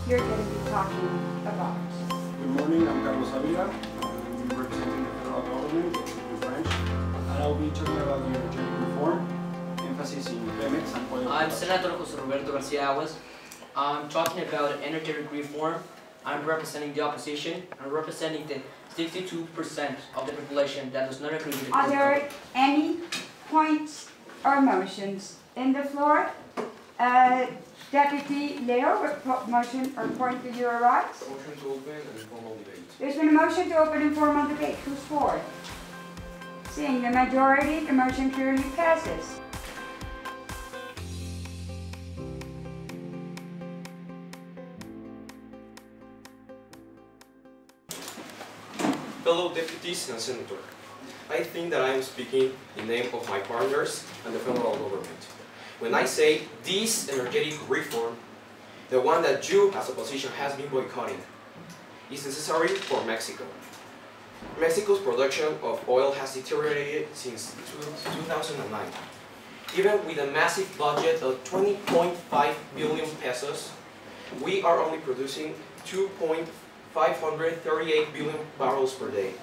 you're going to be talking about. Good morning, I'm Carlos Avila. I'm representing the federal government, the executive branch, and I'll be talking about the energetic reform, emphasis in Pemex and oil. I'm Senator José Roberto García Aguas. I'm talking about energetic reform. I'm representing the opposition. I'm representing the 62% of the population that does not agree with the Are there any points or motions in the floor? Deputy Leo, what motion or point do you arise? Motion to open an informal debate. There's been a motion to open informal debate. Who's for? Seeing the majority, the motion clearly passes. Fellow deputies and senator, I think that I am speaking in name of my partners and the federal government. When I say this energetic reform, the one that you as opposition has been boycotting, is necessary for Mexico. Mexico's production of oil has deteriorated since 2009. Even with a massive budget of 20.5 billion pesos, we are only producing 2.538 billion barrels per day.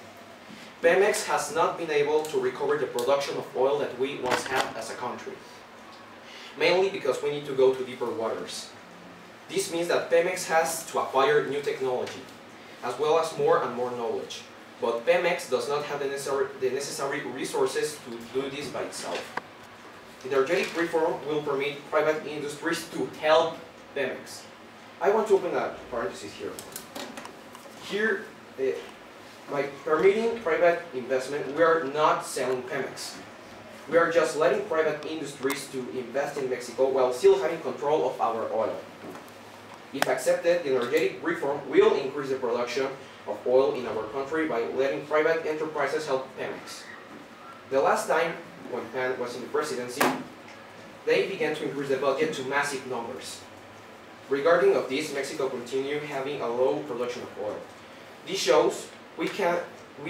Pemex has not been able to recover the production of oil that we once had as a country, mainly because we need to go to deeper waters. This means that Pemex has to acquire new technology, as well as more and more knowledge. But Pemex does not have the necessary resources to do this by itself. Energetic reform will permit private industries to help Pemex. I want to open a parenthesis here. Here, by permitting private investment, we are not selling Pemex. We are just letting private industries to invest in Mexico while still having control of our oil. If accepted, the energetic reform will increase the production of oil in our country by letting private enterprises help Pemex. The last time when PAN was in the presidency, they began to increase the budget to massive numbers. Regarding of this, Mexico continued having a low production of oil. This shows we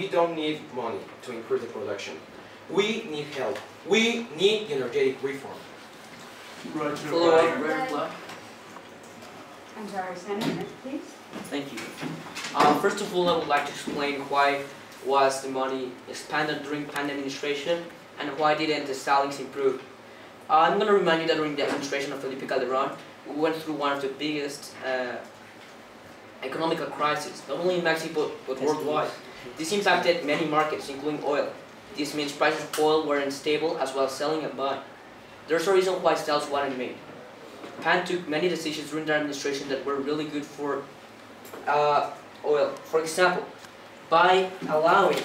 don't need money to increase the production. We need help. We need energetic reform. I'm sorry, Senator, please. Thank you. First of all, I would like to explain why was the money expanded during PAN administration and why didn't the salaries improve. I'm going to remind you that during the administration of Felipe Calderon, we went through one of the biggest economic crises, not only in Mexico but worldwide. This impacted many markets, including oil. This means prices of oil were unstable as well as selling and buying. There's a reason why sales weren't made. PAN took many decisions during their administration that were really good for oil. For example, by allowing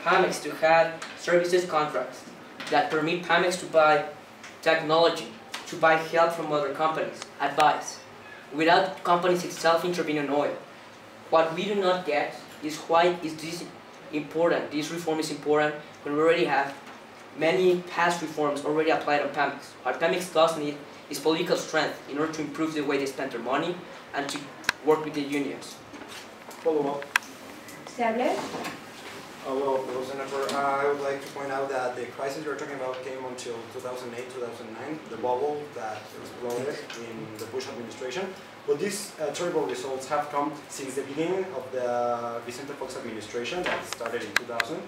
Pemex to have services contracts that permit Pemex to buy technology, to buy help from other companies, advice, without companies itself intervening in oil. What we do not get is why is this important, this reform is important when we already have many past reforms already applied on Pemex. What Pemex does need is political strength in order to improve the way they spend their money and to work with the unions. Follow up. Establish. Well, Senator, I would like to point out that the crisis you're talking about came until 2008, 2009, the bubble that exploded in the Bush administration. But these terrible results have come since the beginning of the Vicente Fox administration that started in 2000.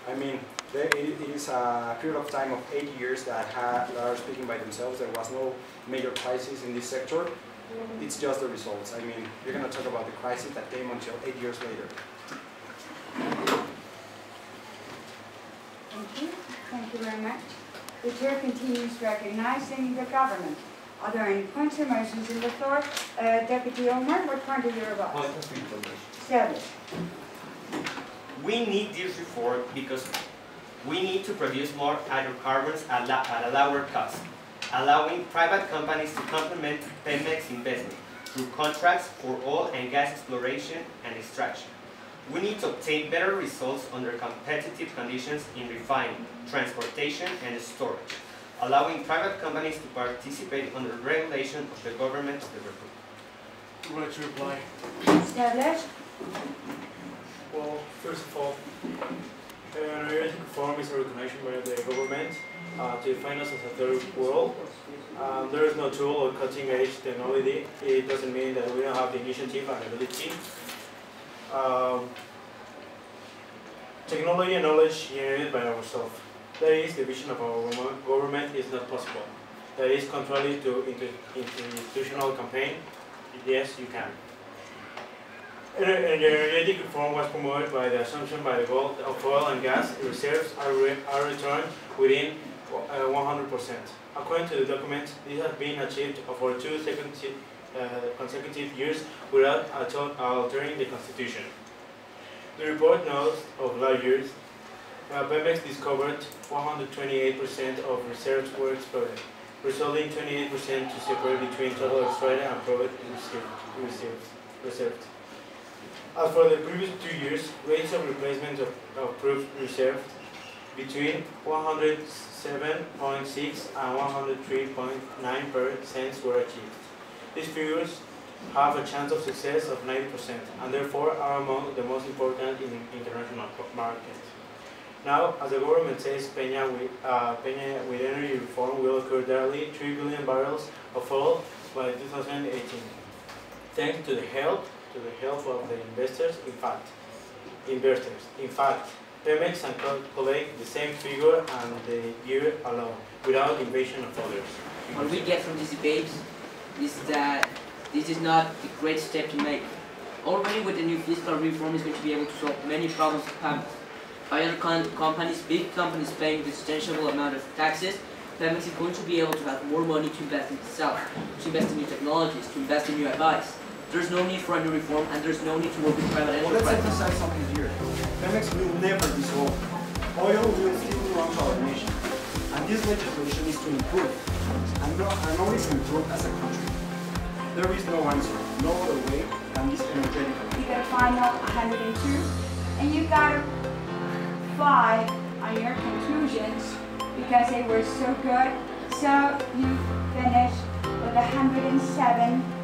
I mean, it is a period of time of 8 years that are speaking by themselves. There was no major crisis in this sector. It's just the results. I mean, you're going to talk about the crisis that came until 8 years later. Thank you. Thank you very much. The chair continues recognizing the government. Are there any points or motions in the floor? Deputy Omar, what point are you about? Point of information. Establish. We need this reform because we need to produce more hydrocarbons at a lower cost, allowing private companies to complement Pemex investment through contracts for oil and gas exploration and extraction. We need to obtain better results under competitive conditions in refining, transportation, and storage, allowing private companies to participate under regulation of the government of the Republic. Right to reply. Establish. Well, first of all, energetic reform is a recognition by the government to define us as a third world. There is no tool or cutting-edge technology. It doesn't mean that we don't have the initiative and ability. Technology and knowledge generated by ourselves. That is, the vision of our government is not possible. That is contrary to institutional campaign. Yes, you can. Energetic reform was promoted by the assumption by the goal of oil and gas reserves are returned within 100%. According to the document, this has been achieved for 2 consecutive years without altering the constitution. The report notes of last years, Pemex discovered 128% of reserves were exploited, resulting 28% to separate between total extracted and proved reserves. As for the previous 2 years, rates of replacement of proved reserves between 107.6 and 103.9% were achieved. These figures have a chance of success of 90% and therefore are among the most important in international markets. Now, as the government says, Peña with energy reform will occur daily 3 billion barrels of oil by 2018. Thanks to the help of the investors. In fact, Pemex can collect the same figure and the year alone, without invasion of others. What we get from these debates is that this is not a great step to make. Already with the new fiscal reform is going to be able to solve many problems by other companies, big companies paying the substantial amount of taxes. Pemex is going to be able to have more money to invest in itself, to invest in new technologies, to invest in new advice. There's no need for a new reform, and there's no need to work with private enterprise. Let's emphasize something here. Pemex will never dissolve. Oil will still belong to our nation. And this legislation is to improve, and only to improve as a country. There is no answer, no other way than this energetic. You get a final 102, and you got a 5 on your conclusions because they were so good. So you finished with 107.